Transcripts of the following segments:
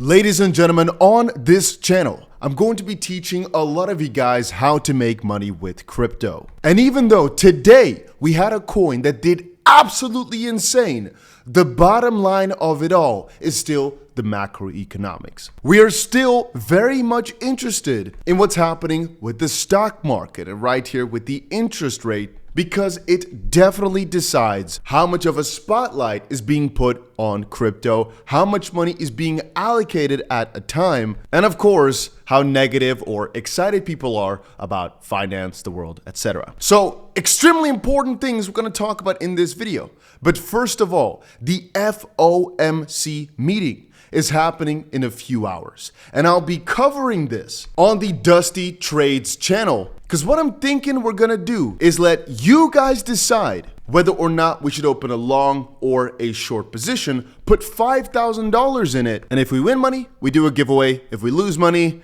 Ladies and gentlemen, on this channel, I'm going to be teaching a lot of you guys how to make money with crypto. And even though today we had a coin that did absolutely insane, the bottom line of it all is still the macroeconomics. We are still very much interested in what's happening with the stock market and right here with the interest rate, because it definitely decides how much of a spotlight is being put on crypto, how much money is being allocated at a time, and of course, how negative or excited people are about finance, the world, etc. So, extremely important things we're going to talk about in this video. But first of all, the FOMC meeting is happening in a few hours. And I'll be covering this on the Dusty Trades channel. Because what I'm thinking we're gonna do is let you guys decide whether or not we should open a long or a short position, put $5,000 in it, and if we win money, we do a giveaway. If we lose money,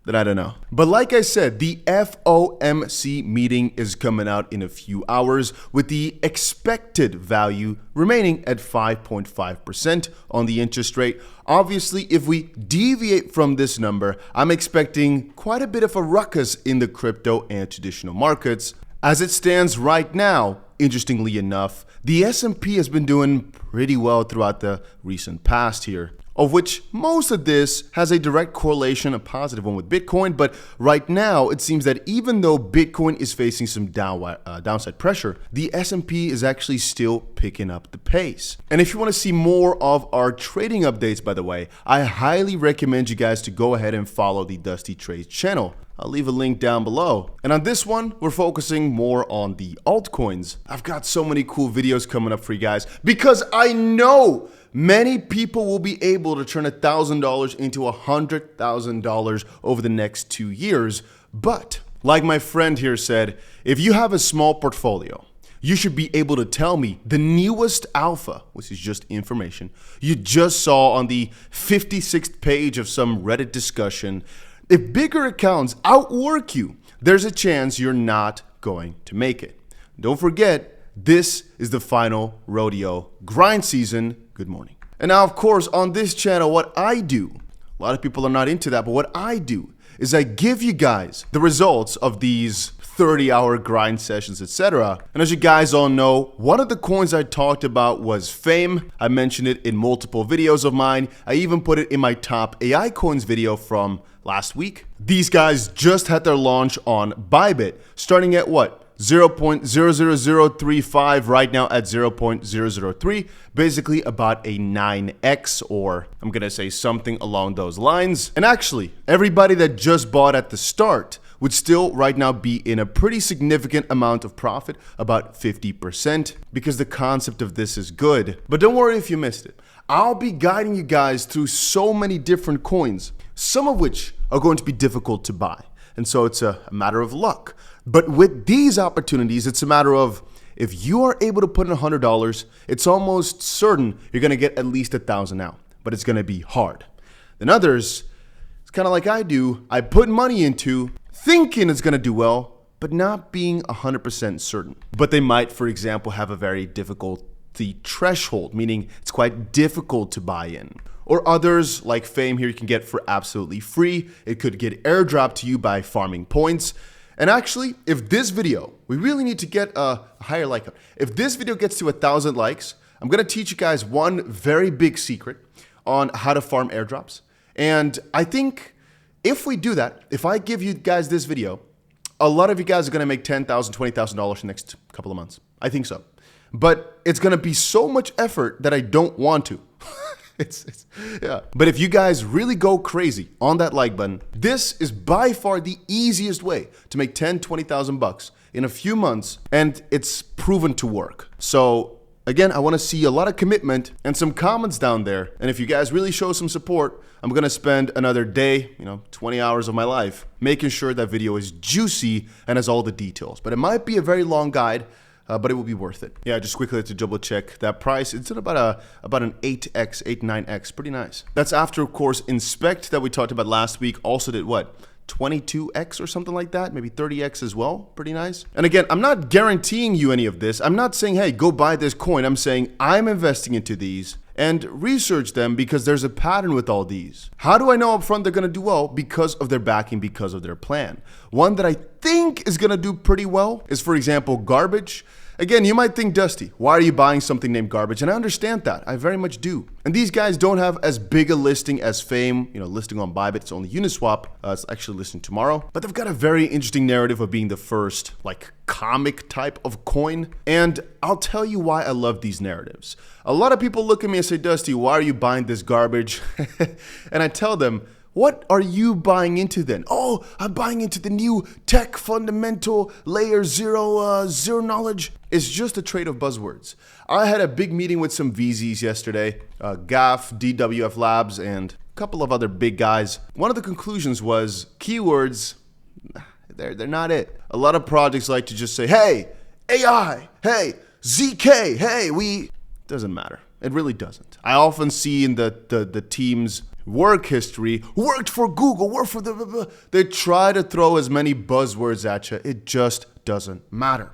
then I don't know. But like I said, the FOMC meeting is coming out in a few hours with the expected value remaining at 5.5% on the interest rate. Obviously, if we deviate from this number, I'm expecting quite a bit of a ruckus in the crypto and traditional markets. As it stands right now, interestingly enough, the S&P has been doing pretty well throughout the recent past here, of which most of this has a direct correlation, a positive one, with Bitcoin. But right now, it seems that even though Bitcoin is facing some downside pressure, the S&P is actually still picking up the pace. And if you want to see more of our trading updates, by the way, I highly recommend you guys to go ahead and follow the Dusty Trades channel. I'll leave a link down below. And on this one, we're focusing more on the altcoins. I've got so many cool videos coming up for you guys because I know many people will be able to turn $1,000 into $100,000 over the next 2 years. But like my friend here said, if you have a small portfolio, you should be able to tell me the newest alpha, which is just information, you just saw on the 56th page of some Reddit discussion. If bigger accounts outwork you, there's a chance you're not going to make it. Don't forget, this is the final rodeo grind season. Good morning. And now, of course, on this channel, what I do, a lot of people are not into that, but what I do is I give you guys the results of these 30-hour grind sessions, etc. And as you guys all know, one of the coins I talked about was 𝗂𝗲. I mentioned it in multiple videos of mine. I even put it in my top AI coins video from last week. These guys just had their launch on Bybit, starting at what? 0.00035, right now at 0.003, basically about a 9x, or I'm gonna say something along those lines. And actually, everybody that just bought at the start would still right now be in a pretty significant amount of profit, about 50%, because the concept of this is good. But don't worry if you missed it. I'll be guiding you guys through so many different coins, some of which are going to be difficult to buy. And so it's a matter of luck. But with these opportunities, it's a matter of if you are able to put in $100, it's almost certain you're going to get at least 1,000 out, but it's going to be hard. Then others, it's kind of like I do. I put money into thinking it's going to do well, but not being 100% certain. But they might, for example, have a very difficult threshold, meaning it's quite difficult to buy in. Or others, like 𝗂𝗲 here, you can get for absolutely free. It could get airdropped to you by farming points. And actually, if this video, we really need to get a higher like count. If this video gets to 1,000 likes, I'm going to teach you guys one very big secret on how to farm airdrops. And I think if we do that, if I give you guys this video, a lot of you guys are going to make $10,000, $20,000 in the next couple of months. I think so. But it's going to be so much effort that I don't want to. Yeah. But if you guys really go crazy on that like button, this is by far the easiest way to make 10, 20,000 bucks in a few months, and it's proven to work. So again, I want to see a lot of commitment and some comments down there. And if you guys really show some support, I'm going to spend another day, 20 hours of my life making sure that video is juicy and has all the details. But it might be a very long guide. But it will be worth it. Yeah, just quickly to double check that price. It's at about an 8x, 9x, pretty nice. That's after, of course, Inspect that we talked about last week also did what? 22x or something like that, maybe 30x as well. Pretty nice. And again, I'm not guaranteeing you any of this. I'm not saying, hey, go buy this coin. I'm saying I'm investing into these. and research them because there's a pattern with all these. How do I know upfront they're gonna do well? Because of their backing, because of their plan. One that I think is gonna do pretty well is, for example, 𝗓𝗪𝗓. Again, you might think, Dusty, why are you buying something named 𝗓𝗪𝗓? And I understand that. I very much do. And these guys don't have as big a listing as Fame, listing on Bybit. It's only Uniswap. It's actually listing tomorrow. But they've got a very interesting narrative of being the first, comic type of coin. And I'll tell you why I love these narratives. A lot of people look at me and say, Dusty, why are you buying this garbage? And I tell them, what are you buying into then? Oh, I'm buying into the new tech fundamental layer zero knowledge. It's just a trade of buzzwords. I had a big meeting with some VZs yesterday, GAF, DWF Labs, and a couple of other big guys. One of the conclusions was keywords, they're not it. A lot of projects like to just say, hey, AI, hey, ZK, hey, doesn't matter. It really doesn't. I often see in the team's work history, worked for Google, worked for they try to throw as many buzzwords at you. It just doesn't matter.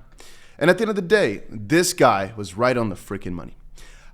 And at the end of the day, this guy was right on the freaking money.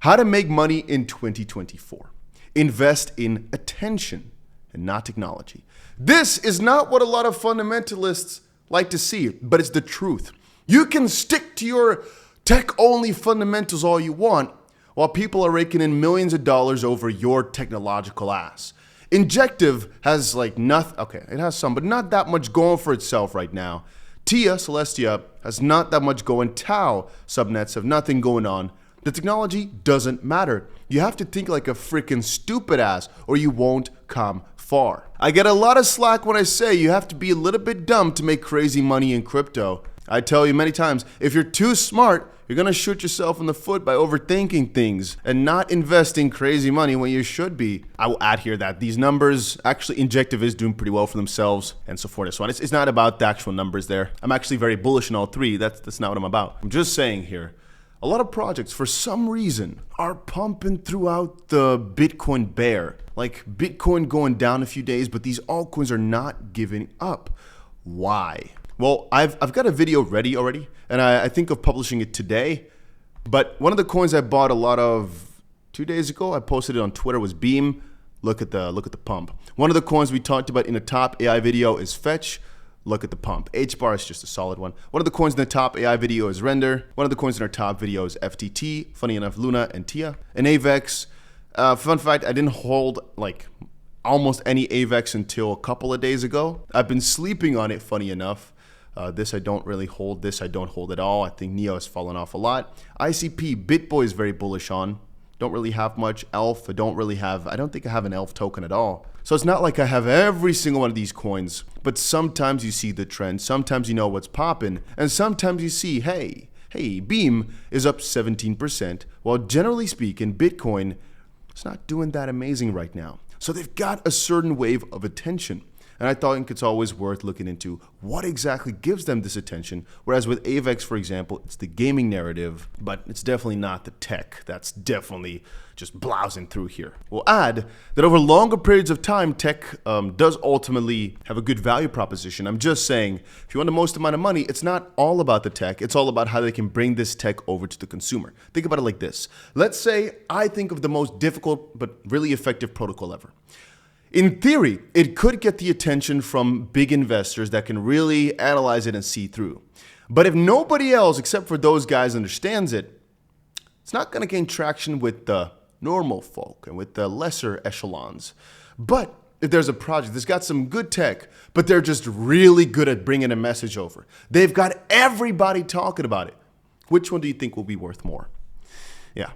How to make money in 2024. Invest in attention and not technology. This is not what a lot of fundamentalists like to see, but it's the truth. You can stick to your tech-only fundamentals all you want, while people are raking in millions of dollars over your technological ass. Injective has nothing, okay, it has some, but not that much going for itself right now. Celestia has not that much going. Tau subnets have nothing going on. The technology doesn't matter. You have to think like a freaking stupid ass or you won't come far. I get a lot of slack when I say you have to be a little bit dumb to make crazy money in crypto. I tell you many times, if you're too smart, you're gonna shoot yourself in the foot by overthinking things and not investing crazy money when you should be. I will add here that these numbers, actually Injective is doing pretty well for themselves and so forth and so on. It's not about the actual numbers there. I'm actually very bullish on all three. That's not what I'm about. I'm just saying here, a lot of projects for some reason are pumping throughout the Bitcoin bear. Like Bitcoin going down a few days, but these altcoins are not giving up. Why? Well, I've got a video ready already, and I think of publishing it today. But one of the coins I bought a lot of 2 days ago, I posted it on Twitter, was Beam. Look at the pump. One of the coins we talked about in the top AI video is Fetch. Look at the pump. HBAR is just a solid one. One of the coins in the top AI video is Render. One of the coins in our top video is FTT. Funny enough, Luna and Tia. And AVEX. Fun fact, I didn't hold almost any AVEX until a couple of days ago. I've been sleeping on it, funny enough. This I don't really hold. This I don't hold at all. I think Neo has fallen off a lot. ICP, BitBoy is very bullish on. Don't really have much. ELF, I don't think I have an ELF token at all. So it's not like I have every single one of these coins, but sometimes you see the trend. Sometimes you know what's popping. And sometimes you see, hey, Beam is up 17%. While generally speaking, Bitcoin is not doing that amazing right now. So they've got a certain wave of attention. And I thought it's always worth looking into what exactly gives them this attention. Whereas with AVEX, for example, it's the gaming narrative, but it's definitely not the tech. That's definitely just blousing through here. We'll add that over longer periods of time, tech does ultimately have a good value proposition. I'm just saying, if you want the most amount of money, it's not all about the tech. It's all about how they can bring this tech over to the consumer. Think about it like this. Let's say I think of the most difficult but really effective protocol ever. In theory, it could get the attention from big investors that can really analyze it and see through. But if nobody else except for those guys understands it, it's not going to gain traction with the normal folk and with the lesser echelons. But if there's a project that's got some good tech, but they're just really good at bringing a message over, they've got everybody talking about it, which one do you think will be worth more? Yeah,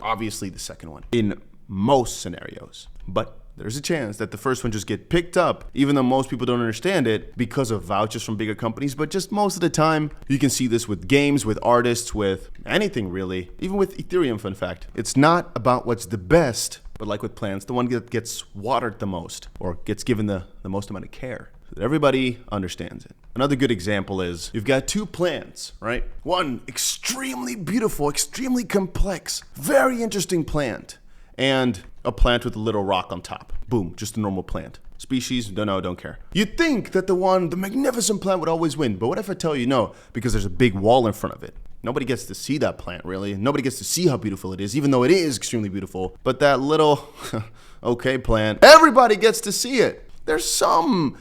obviously the second one in most scenarios. But there's a chance that the first one just get picked up, even though most people don't understand it because of vouchers from bigger companies. But just most of the time, you can see this with games, with artists, with anything really, even with Ethereum, fun fact. It's not about what's the best, but like with plants, the one that gets watered the most or gets given the most amount of care. So that everybody understands it. Another good example is you've got two plants, right? One extremely beautiful, extremely complex, very interesting plant, and a plant with a little rock on top. Boom, just a normal plant. Species, don't care. You'd think that the magnificent plant would always win, but what if I tell you no, because there's a big wall in front of it? nobody gets to see that plant really. Nobody gets to see how beautiful it is, even though it is extremely beautiful. But that little okay plant, everybody gets to see it. There's some,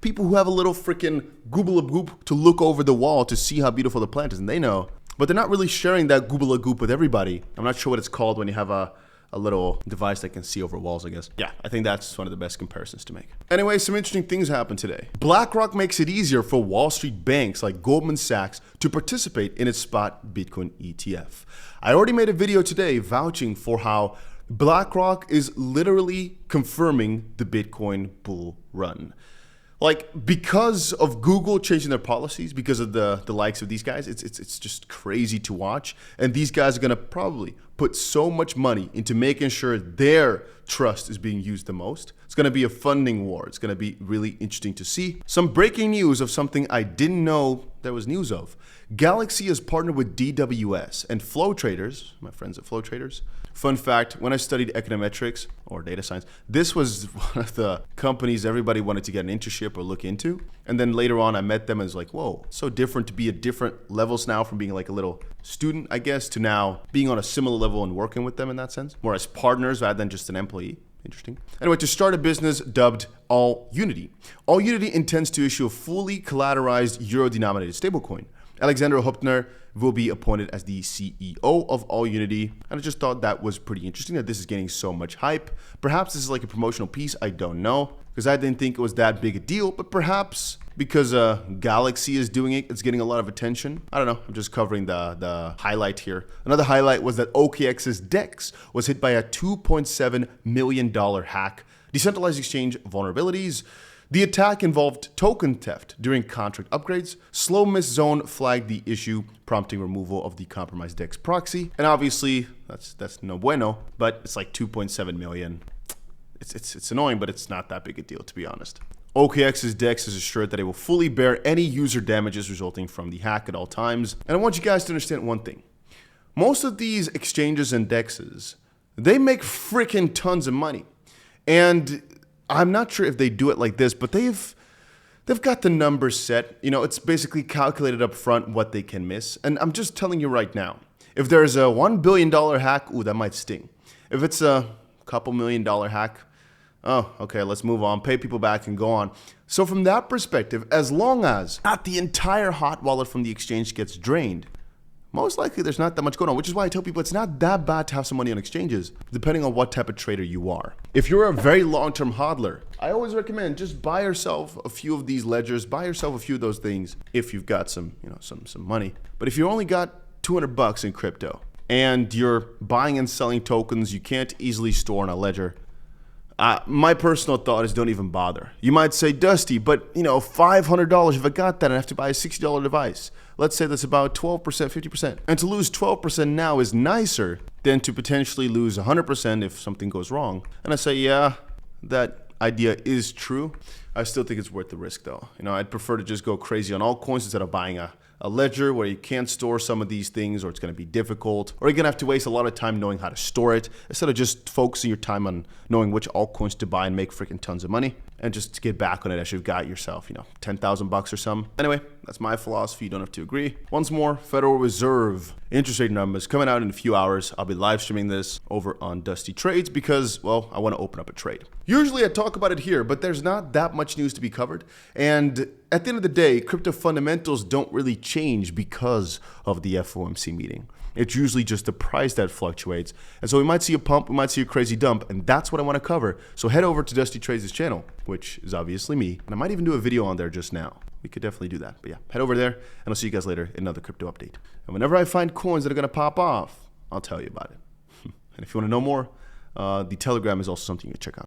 people who have a little freaking 𝗕𝗓𝗀𝗃 to look over the wall to see how beautiful the plant is, and they know. But they're not really sharing that 𝗕𝗓𝗃 with everybody. I'm not sure what it's called when you have a little device that can see over walls, I guess. Yeah, I think that's one of the best comparisons to make. Anyway, some interesting things happened today. BlackRock makes it easier for Wall Street banks like Goldman Sachs to participate in its spot Bitcoin ETF. I already made a video today vouching for how BlackRock is literally confirming the Bitcoin bull run. Like, because of Google changing their policies, because of the likes of these guys, it's just crazy to watch. And these guys are going to probably put so much money into making sure their trust is being used the most. It's going to be a funding war. It's going to be really interesting to see. Some breaking news of something I didn't know there was news of. Galaxy has partnered with DWS and Flow Traders, my friends at Flow Traders. Fun fact, when I studied econometrics or data science, this was one of the companies everybody wanted to get an internship or look into. And then later on, I met them and was like, whoa, so different to be at different levels now, from being like a little student, I guess, to now being on a similar level and working with them in that sense, more as partners rather than just an employee. Interesting. Anyway, to start a business dubbed AllUnity. AllUnity intends to issue a fully collateralized euro-denominated stablecoin. Alexander Hübner will be appointed as the CEO of AllUnity, and I just thought that was pretty interesting that this is getting so much hype. Perhaps this is like a promotional piece, I don't know, because I didn't think it was that big a deal, but perhaps because Galaxy is doing it, it's getting a lot of attention. I don't know, I'm just covering the highlight here. Another highlight was that OKX's DEX was hit by a $2.7 million hack, decentralized exchange vulnerabilities. The attack involved token theft during contract upgrades. Slow Miss Zone flagged the issue, prompting removal of the compromised DEX proxy. And obviously, that's no bueno, but it's like 2.7 million. It's annoying, but it's not that big a deal, to be honest. OKX's DEX has assured that it will fully bear any user damages resulting from the hack at all times. And I want you guys to understand one thing. Most of these exchanges and DEXs, they make freaking tons of money. And I'm not sure if they do it like this, but they've got the numbers set. It's basically calculated up front what they can miss. And I'm just telling you right now, if there's a $1 billion hack, ooh, that might sting. If it's a couple $1 million hack, oh, okay, let's move on, pay people back and go on. So from that perspective, as long as not the entire hot wallet from the exchange gets drained, most likely there's not that much going on, which is why I tell people it's not that bad to have some money on exchanges, depending on what type of trader you are. If you're a very long-term hodler, I always recommend just buy yourself a few of these ledgers, buy yourself a few of those things if you've got some money. But if you only got $200 in crypto and you're buying and selling tokens you can't easily store on a ledger, my personal thought is don't even bother. You might say, Dusty, but $500, if I got that, I have to buy a $60 device. Let's say that's about 12%, 50%. And to lose 12% now is nicer than to potentially lose 100% if something goes wrong. And I say, yeah, that idea is true. I still think it's worth the risk though. I'd prefer to just go crazy on altcoins instead of buying a ledger where you can't store some of these things, or it's going to be difficult, or you're going to have to waste a lot of time knowing how to store it instead of just focusing your time on knowing which altcoins to buy and make freaking tons of money, and just to get back on it as you've got yourself, $10,000 or something. Anyway, that's my philosophy. You don't have to agree. Once more, Federal Reserve interest rate numbers coming out in a few hours. I'll be live streaming this over on Dusty Trades because, well, I want to open up a trade. Usually I talk about it here, but there's not that much news to be covered. And at the end of the day, crypto fundamentals don't really change because of the FOMC meeting. It's usually just the price that fluctuates. And so we might see a pump, we might see a crazy dump, and that's what I want to cover. So head over to Dusty Trades' channel, which is obviously me, and I might even do a video on there just now. We could definitely do that. But yeah, head over there, and I'll see you guys later in another crypto update. And whenever I find coins that are going to pop off, I'll tell you about it. And if you want to know more, the Telegram is also something you can check out.